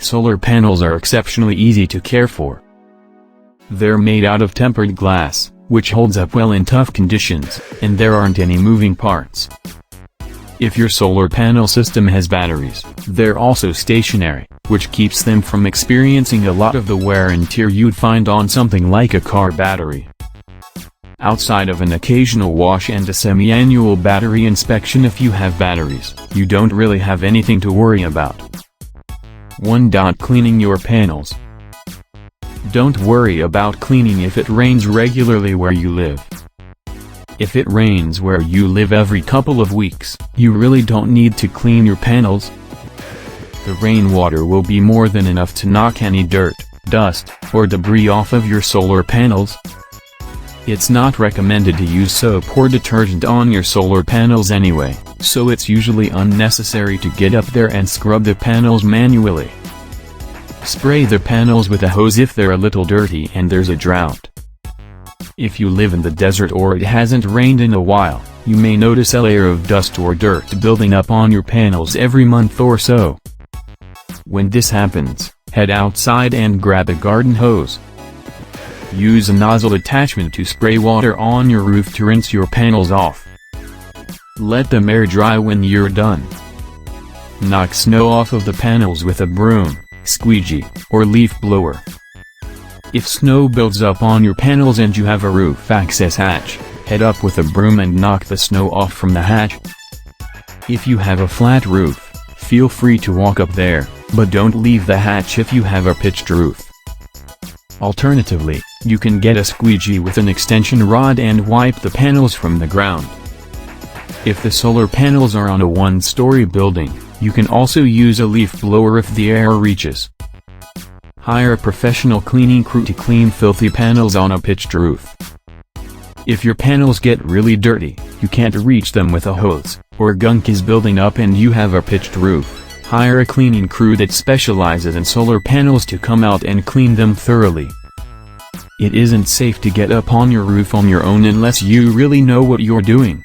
Solar panels are exceptionally easy to care for. They're made out of tempered glass, which holds up well in tough conditions, and there aren't any moving parts. If your solar panel system has batteries, they're also stationary, which keeps them from experiencing a lot of the wear and tear you'd find on something like a car battery. Outside of an occasional wash and a semi-annual battery inspection if you have batteries, you don't really have anything to worry about. 1. Cleaning your panels. Don't worry about cleaning if it rains regularly where you live. If it rains where you live every couple of weeks, you really don't need to clean your panels. The rainwater will be more than enough to knock any dirt, dust, or debris off of your solar panels. It's not recommended to use soap or detergent on your solar panels anyway, so it's usually unnecessary to get up there and scrub the panels manually. Spray the panels with a hose if they're a little dirty and there's a drought. If you live in the desert or it hasn't rained in a while, you may notice a layer of dust or dirt building up on your panels every month or so. When this happens, head outside and grab a garden hose. Use a nozzle attachment to spray water on your roof to rinse your panels off. Let them air dry when you're done. Knock snow off of the panels with a broom, squeegee, or leaf blower. If snow builds up on your panels and you have a roof access hatch, head up with a broom and knock the snow off from the hatch. If you have a flat roof, feel free to walk up there, but don't leave the hatch if you have a pitched roof. Alternatively, you can get a squeegee with an extension rod and wipe the panels from the ground. If the solar panels are on a one-story building, you can also use a leaf blower if the air reaches. Hire a professional cleaning crew to clean filthy panels on a pitched roof. If your panels get really dirty, you can't reach them with a hose, or gunk is building up and you have a pitched roof, hire a cleaning crew that specializes in solar panels to come out and clean them thoroughly. It isn't safe to get up on your roof on your own unless you really know what you're doing.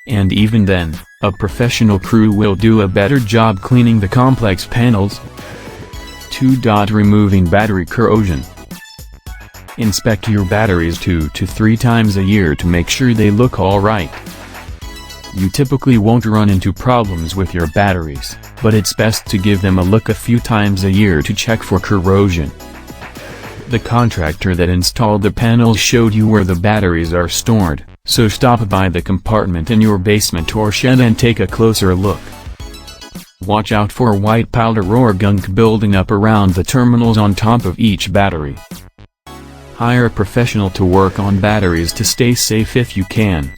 And even then, a professional crew will do a better job cleaning the complex panels. 2. Removing battery corrosion. Inspect your batteries 2 to 3 times a year to make sure they look alright. You typically won't run into problems with your batteries, but it's best to give them a look a few times a year to check for corrosion. The contractor that installed the panels showed you where the batteries are stored, so stop by the compartment in your basement or shed and take a closer look. Watch out for white powder or gunk building up around the terminals on top of each battery. Hire a professional to work on batteries to stay safe if you can.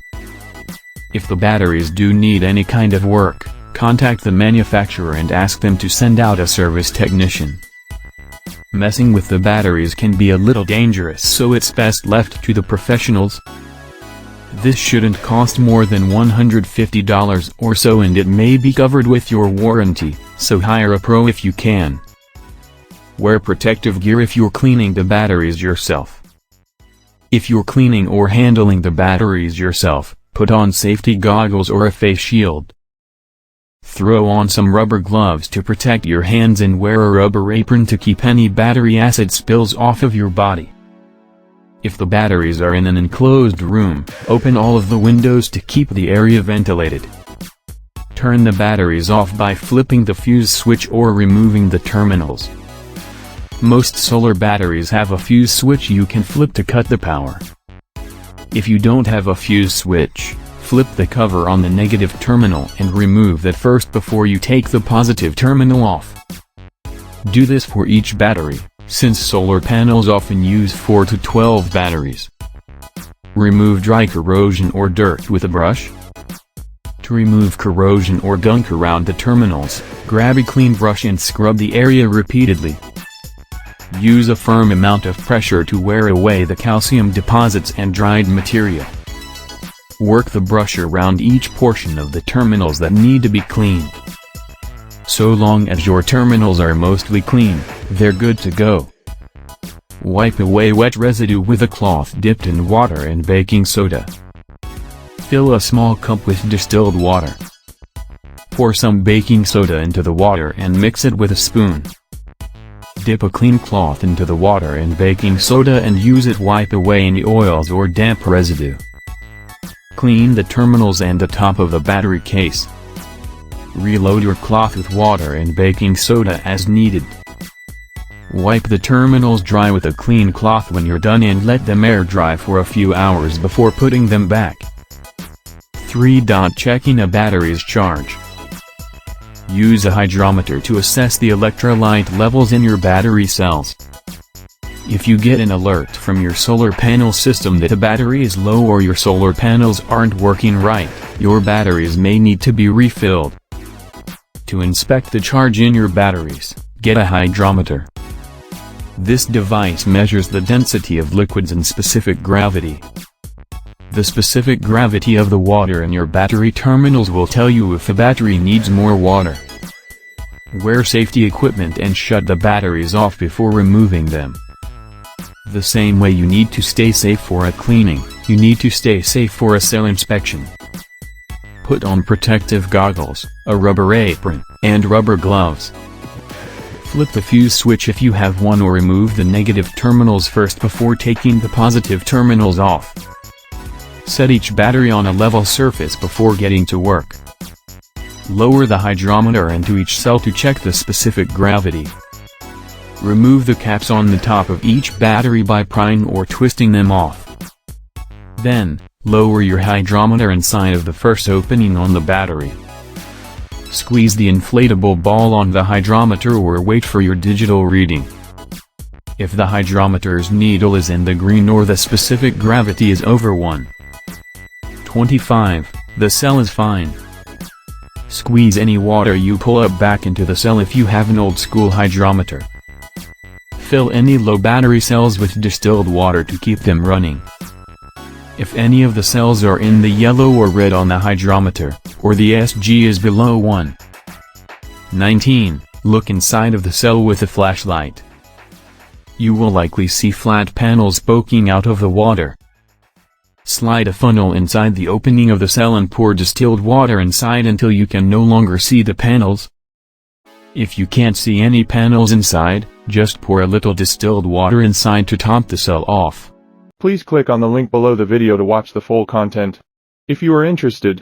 If the batteries do need any kind of work, contact the manufacturer and ask them to send out a service technician. Messing with the batteries can be a little dangerous, so it's best left to the professionals. This shouldn't cost more than $150 or so, and it may be covered with your warranty, so hire a pro if you can. Wear protective gear if you're cleaning the batteries yourself. If you're cleaning or handling the batteries yourself, put on safety goggles or a face shield. Throw on some rubber gloves to protect your hands and wear a rubber apron to keep any battery acid spills off of your body. If the batteries are in an enclosed room, open all of the windows to keep the area ventilated. Turn the batteries off by flipping the fuse switch or removing the terminals. Most solar batteries have a fuse switch you can flip to cut the power. If you don't have a fuse switch, flip the cover on the negative terminal and remove that first before you take the positive terminal off. Do this for each battery, since solar panels often use 4 to 12 batteries. Remove dry corrosion or dirt with a brush. To remove corrosion or gunk around the terminals, grab a clean brush and scrub the area repeatedly. Use a firm amount of pressure to wear away the calcium deposits and dried material. Work the brush around each portion of the terminals that need to be cleaned. So long as your terminals are mostly clean, they're good to go. Wipe away wet residue with a cloth dipped in water and baking soda. Fill a small cup with distilled water. Pour some baking soda into the water and mix it with a spoon. Dip a clean cloth into the water and baking soda and use it wipe away any oils or damp residue. Clean the terminals and the top of the battery case. Reload your cloth with water and baking soda as needed. Wipe the terminals dry with a clean cloth when you're done and let them air dry for a few hours before putting them back. 3. Checking a battery's charge. Use a hydrometer to assess the electrolyte levels in your battery cells. If you get an alert from your solar panel system that a battery is low or your solar panels aren't working right, your batteries may need to be refilled. To inspect the charge in your batteries, get a hydrometer. This device measures the density of liquids and specific gravity. The specific gravity of the water in your battery terminals will tell you if the battery needs more water. Wear safety equipment and shut the batteries off before removing them. The same way you need to stay safe for a cleaning, you need to stay safe for a cell inspection. Put on protective goggles, a rubber apron, and rubber gloves. Flip the fuse switch if you have one or remove the negative terminals first before taking the positive terminals off. Set each battery on a level surface before getting to work. Lower the hydrometer into each cell to check the specific gravity. Remove the caps on the top of each battery by prying or twisting them off. Then, lower your hydrometer inside of the first opening on the battery. Squeeze the inflatable ball on the hydrometer or wait for your digital reading. If the hydrometer's needle is in the green or the specific gravity is over 125, the cell is fine. Squeeze any water you pull up back into the cell if you have an old-school hydrometer. Fill any low battery cells with distilled water to keep them running. If any of the cells are in the yellow or red on the hydrometer, or the SG is below 119, look inside of the cell with a flashlight. You will likely see flat panels poking out of the water. Slide a funnel inside the opening of the cell and pour distilled water inside until you can no longer see the panels. If you can't see any panels inside, just pour a little distilled water inside to top the cell off. Please click on the link below the video to watch the full content. If you are interested,